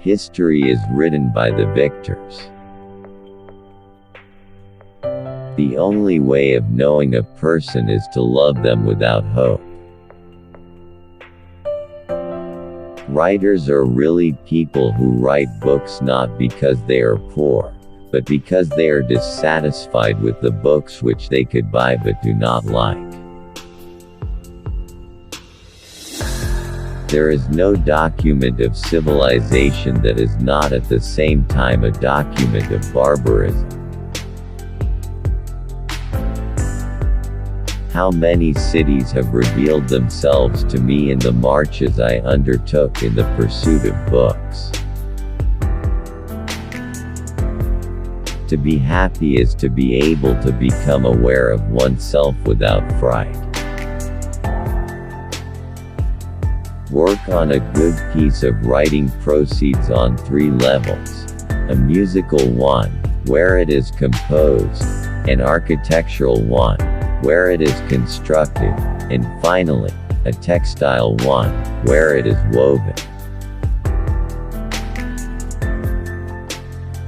History is written by the victors. The only way of knowing a person is to love them without hope. Writers are really people who write books not because they are poor, but because they are dissatisfied with the books which they could buy but do not like. There is no document of civilization that is not at the same time a document of barbarism. How many cities have revealed themselves to me in the marches I undertook in the pursuit of books? To be happy is to be able to become aware of oneself without fright. Work on a good piece of writing proceeds on 3 levels. A musical one, where it is composed, an architectural one, where it is constructed, and finally, a textile one, where it is woven.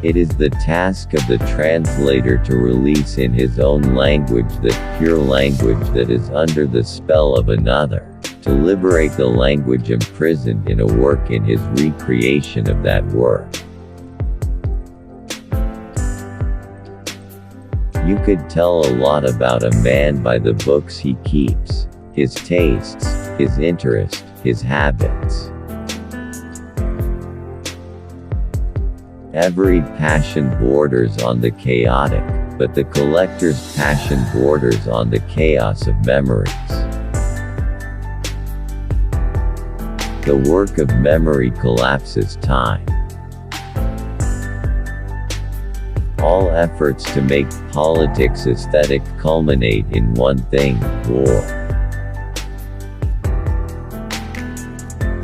It is the task of the translator to release in his own language that pure language that is under the spell of another, to liberate the language imprisoned in a work in his recreation of that work. You could tell a lot about a man by the books he keeps, his tastes, his interest, his habits. Every passion borders on the chaotic, but the collector's passion borders on the chaos of memories. The work of memory collapses time. All efforts to make politics aesthetic culminate in one thing: war.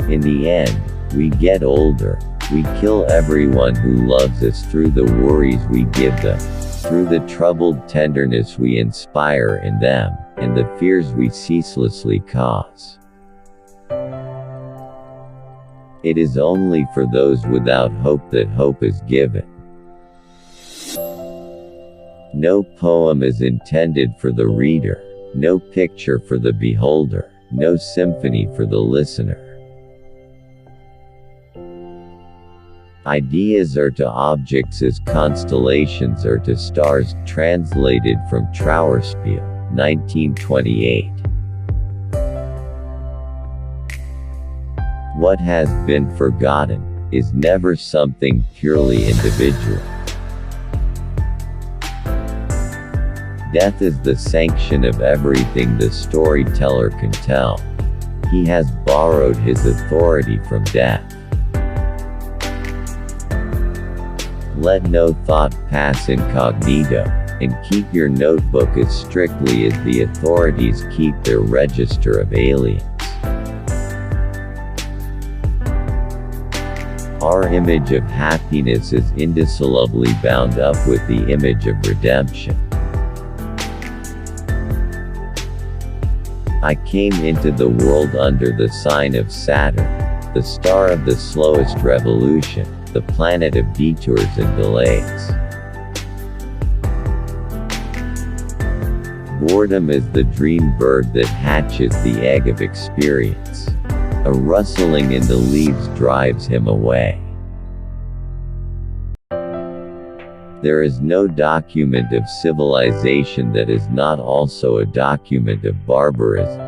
In the end, we get older, we kill everyone who loves us through the worries we give them, through the troubled tenderness we inspire in them, and the fears we ceaselessly cause. It is only for those without hope that hope is given. No poem is intended for the reader, no picture for the beholder, no symphony for the listener. Ideas are to objects as constellations are to stars. Translated from Trauerspiel, 1928. What has been forgotten is never something purely individual. Death is the sanction of everything the storyteller can tell. He has borrowed his authority from death. Let no thought pass incognito, and keep your notebook as strictly as the authorities keep their register of aliens. Our image of happiness is indissolubly bound up with the image of redemption. I came into the world under the sign of Saturn, the star of the slowest revolution, the planet of detours and delays. Boredom is the dream bird that hatches the egg of experience. A rustling in the leaves drives him away. There is no document of civilization that is not also a document of barbarism.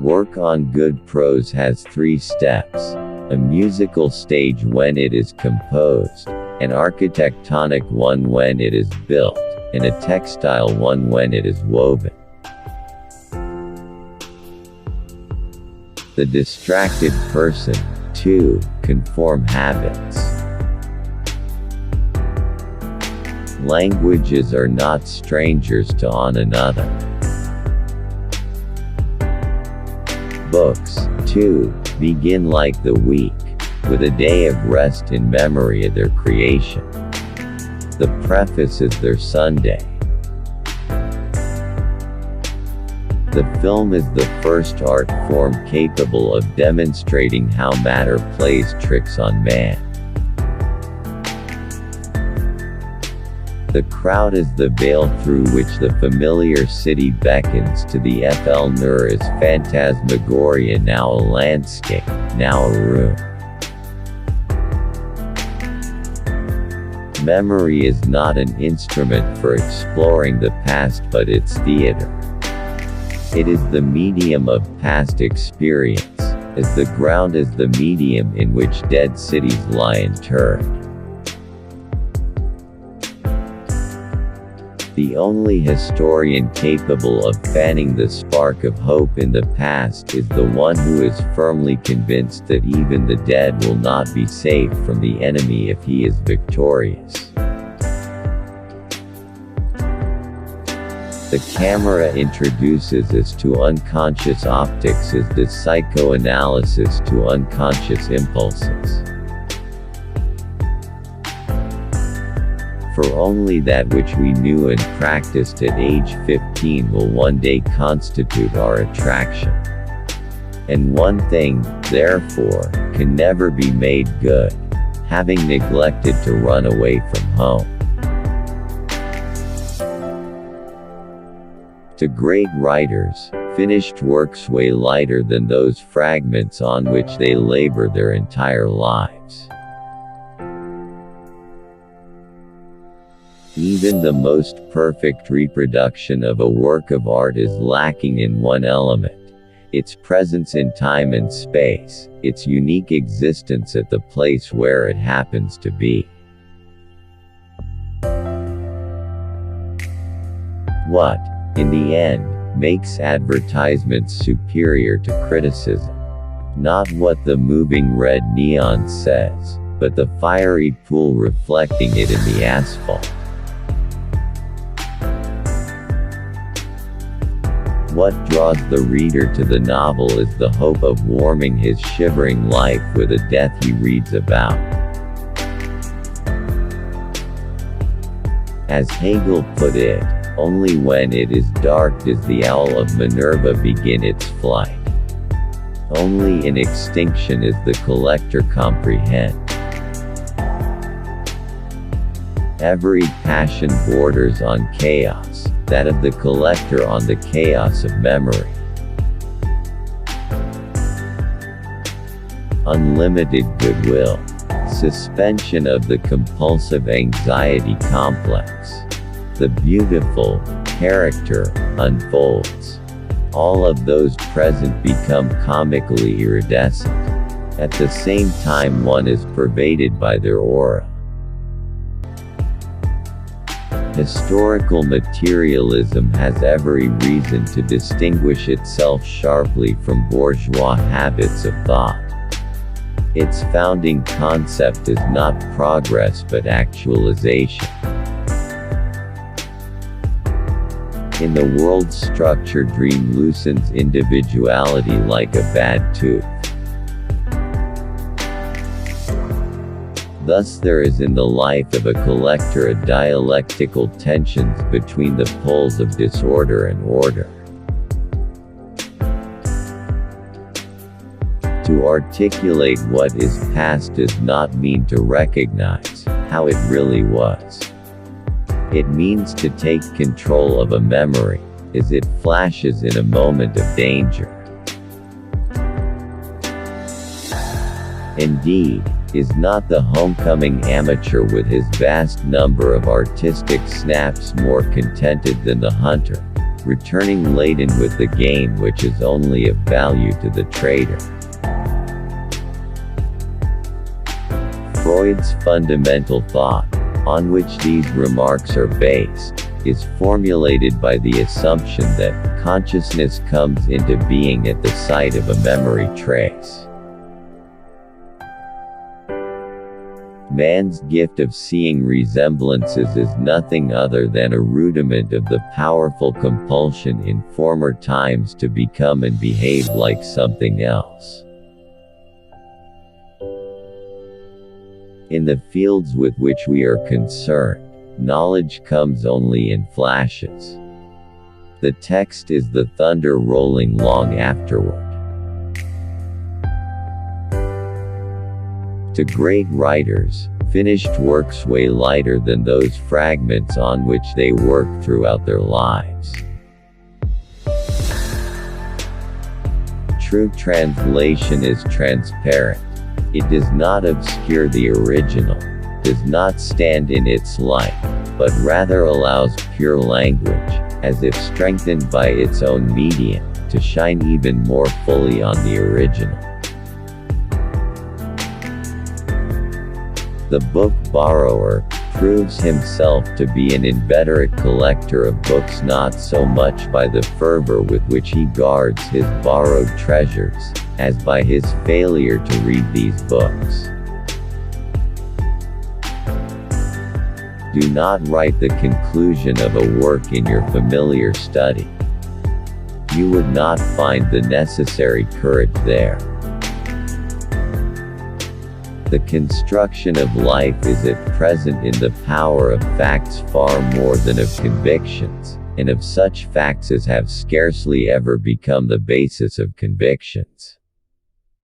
Work on good prose has 3 steps: a musical stage when it is composed, an architectonic one when it is built, and a textile one when it is woven. The distracted person, 2. Conform habits. Languages are not strangers to one another. Books, 2. Begin like the week, with a day of rest in memory of their creation. The preface is their Sunday. The film is the first art form capable of demonstrating how matter plays tricks on man. The crowd is the veil through which the familiar city beckons to the FL Nur is phantasmagoria, now a landscape, now a room. Memory is not an instrument for exploring the past but its theater. It is the medium of past experience, as the ground is the medium in which dead cities lie interred. The only historian capable of fanning the spark of hope in the past is the one who is firmly convinced that even the dead will not be saved from the enemy if he is victorious. The camera introduces us to unconscious optics as does psychoanalysis to unconscious impulses. For only that which we knew and practiced at age 15 will one day constitute our attraction. And one thing, therefore, can never be made good, having neglected to run away from home. To great writers, finished works weigh lighter than those fragments on which they labor their entire lives. Even the most perfect reproduction of a work of art is lacking in one element: its presence in time and space, its unique existence at the place where it happens to be. What, in the end, makes advertisements superior to criticism? Not what the moving red neon says, but the fiery pool reflecting it in the asphalt. What draws the reader to the novel is the hope of warming his shivering life with a death he reads about. As Hegel put it, only when it is dark does the owl of Minerva begin its flight. Only in extinction is the collector comprehend. Every passion borders on chaos, that of the collector on the chaos of memory. Unlimited goodwill. Suspension of the compulsive anxiety complex. The beautiful character unfolds. All of those present become comically iridescent. At the same time one is pervaded by their aura. Historical materialism has every reason to distinguish itself sharply from bourgeois habits of thought. Its founding concept is not progress but actualization. In the world structure, dream loosens individuality like a bad tooth. Thus there is in the life of a collector a dialectical tensions between the poles of disorder and order. To articulate what is past does not mean to recognize how it really was. It means to take control of a memory, as it flashes in a moment of danger. Indeed, is not the homecoming amateur with his vast number of artistic snaps more contented than the hunter, returning laden with the game which is only of value to the trader? Freud's fundamental thought, on which these remarks are based, is formulated by the assumption that consciousness comes into being at the site of a memory trace. Man's gift of seeing resemblances is nothing other than a rudiment of the powerful compulsion in former times to become and behave like something else. In the fields with which we are concerned, knowledge comes only in flashes. The text is the thunder rolling long afterward. To great writers, finished works weigh lighter than those fragments on which they work throughout their lives. True translation is transparent. It does not obscure the original, does not stand in its light, but rather allows pure language, as if strengthened by its own medium, to shine even more fully on the original. The book borrower proves himself to be an inveterate collector of books, not so much by the fervor with which he guards his borrowed treasures, as by his failure to read these books. Do not write the conclusion of a work in your familiar study. You would not find the necessary courage there. The construction of life is at present in the power of facts far more than of convictions, and of such facts as have scarcely ever become the basis of convictions.